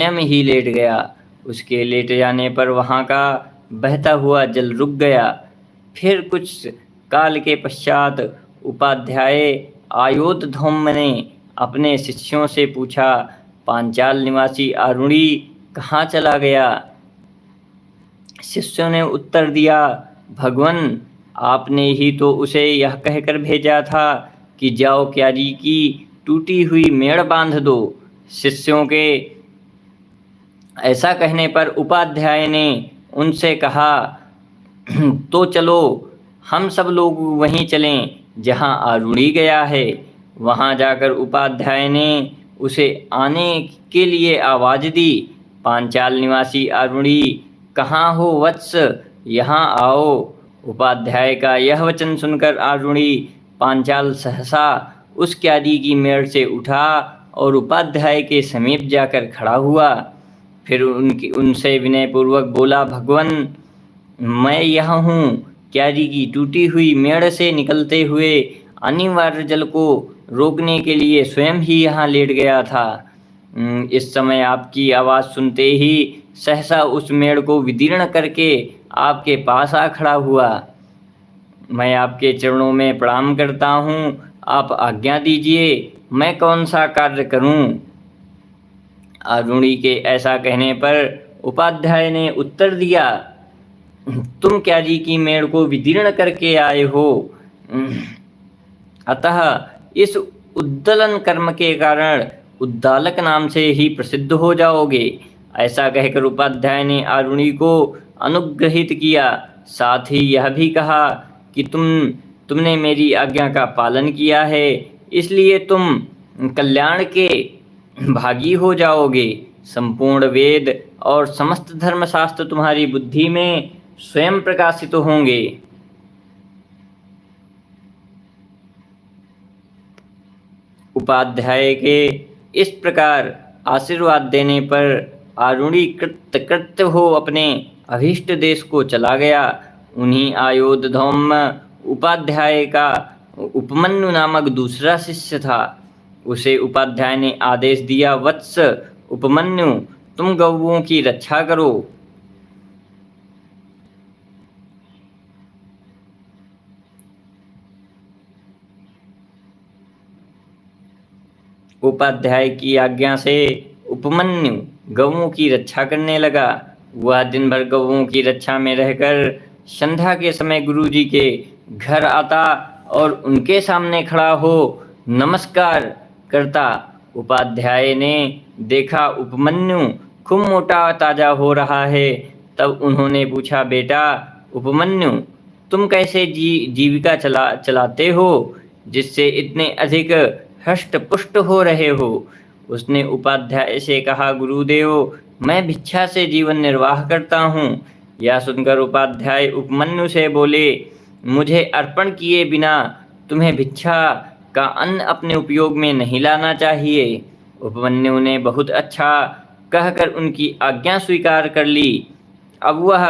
स्वयं ही लेट गया। उसके लेट जाने पर वहाँ का बहता हुआ जल रुक गया। फिर कुछ काल के पश्चात उपाध्याय आयोधधौम्य ने अपने शिष्यों से पूछा, पांचाल निवासी आरुणि कहाँ चला गया? शिष्यों ने उत्तर दिया, भगवन, आपने ही तो उसे यह कहकर भेजा था कि जाओ क्यारी की टूटी हुई मेड़ बांध दो। शिष्यों के ऐसा कहने पर उपाध्याय ने उनसे कहा, तो चलो हम सब लोग वहीं चलें जहां आरुणि गया है। वहां जाकर उपाध्याय ने उसे आने के लिए आवाज दी, पांचाल निवासी आरुणि कहाँ हो वत्स, यहाँ आओ। उपाध्याय का यह वचन सुनकर आरुणि पांचाल सहसा उस क्यारी की मेड़ से उठा और उपाध्याय के समीप जाकर खड़ा हुआ। फिर उनसे विनयपूर्वक बोला, भगवन, मैं यह हूँ, क्यारी की टूटी हुई मेड़ से निकलते हुए अनिवार्य जल को रोकने के लिए स्वयं ही यहाँ लेट गया था। इस समय आपकी आवाज़ सुनते ही सहसा उस मेड़ को विदीर्ण करके आपके पास आ खड़ा हुआ। मैं आपके चरणों में प्रणाम करता हूँ, आप आज्ञा दीजिए, मैं कौन सा कार्य करूँ? आरुणि के ऐसा कहने पर उपाध्याय ने उत्तर दिया, तुम क्यारी की मेड़ को विदीर्ण करके आए हो, अतः इस उद्दलन कर्म के कारण उद्दालक नाम से ही प्रसिद्ध हो जाओगे। ऐसा कहकर उपाध्याय ने आरुणि को अनुग्रहित किया। साथ ही यह भी कहा कि तुमने मेरी आज्ञा का पालन किया है, इसलिए तुम कल्याण के भागी हो जाओगे। संपूर्ण वेद और समस्त धर्मशास्त्र तुम्हारी बुद्धि में स्वयं प्रकाशित होंगे। उपाध्याय के इस प्रकार आशीर्वाद देने पर आरुणि कृतकृत्य हो अपने अभीष्ट देश को चला गया। उन्हीं आयोधधौम्य उपाध्याय का उपमन्यु नामक दूसरा शिष्य था। उसे उपाध्याय ने आदेश दिया, वत्स उपमन्यु, तुम गौओं की रक्षा करो। उपाध्याय की आज्ञा से उपमन्यु गौओं की रक्षा करने लगा। वह दिन भर गौओं की रक्षा में रहकर संध्या के समय गुरुजी के घर आता और उनके सामने खड़ा हो नमस्कार करता। उपाध्याय ने देखा उपमन्यु खूब मोटा ताजा हो रहा है, तब उन्होंने पूछा, बेटा उपमन्यु, तुम कैसे जीविका चलाते हो जिससे इतने अधिक हष्ट पुष्ट हो रहे हो? उसने उपाध्याय से कहा, गुरुदेव, मैं भिक्षा से जीवन निर्वाह करता हूँ। यह सुनकर उपाध्याय उपमन्यु से बोले, मुझे अर्पण किए बिना तुम्हें भिक्षा का अन्न अपने उपयोग में नहीं लाना चाहिए। उपमन्यु ने बहुत अच्छा कहकर उनकी आज्ञा स्वीकार कर ली। अब वह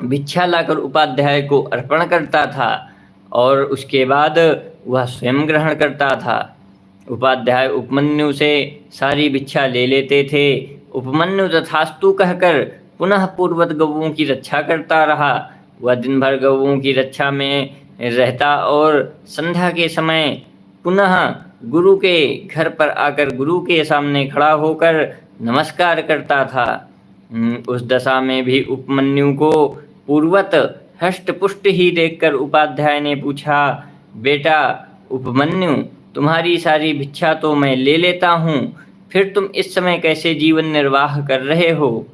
भिक्षा लाकर उपाध्याय को अर्पण करता था और उसके बाद वह स्वयं ग्रहण करता था। उपाध्याय उपमन्यु से सारी भिक्षा ले लेते थे। उपमन्यु तथास्तु कहकर पुनः पूर्ववत गौओं की रक्षा करता रहा। वह दिन भर गौओं की रक्षा में रहता और संध्या के समय पुनः गुरु के घर पर आकर गुरु के सामने खड़ा होकर नमस्कार करता था। उस दशा में भी उपमन्यु को पूर्वत हष्ट पुष्ट ही देखकर उपाध्याय ने पूछा, बेटा उपमन्यु, तुम्हारी सारी भिक्षा तो मैं ले लेता हूँ, फिर तुम इस समय कैसे जीवन निर्वाह कर रहे हो?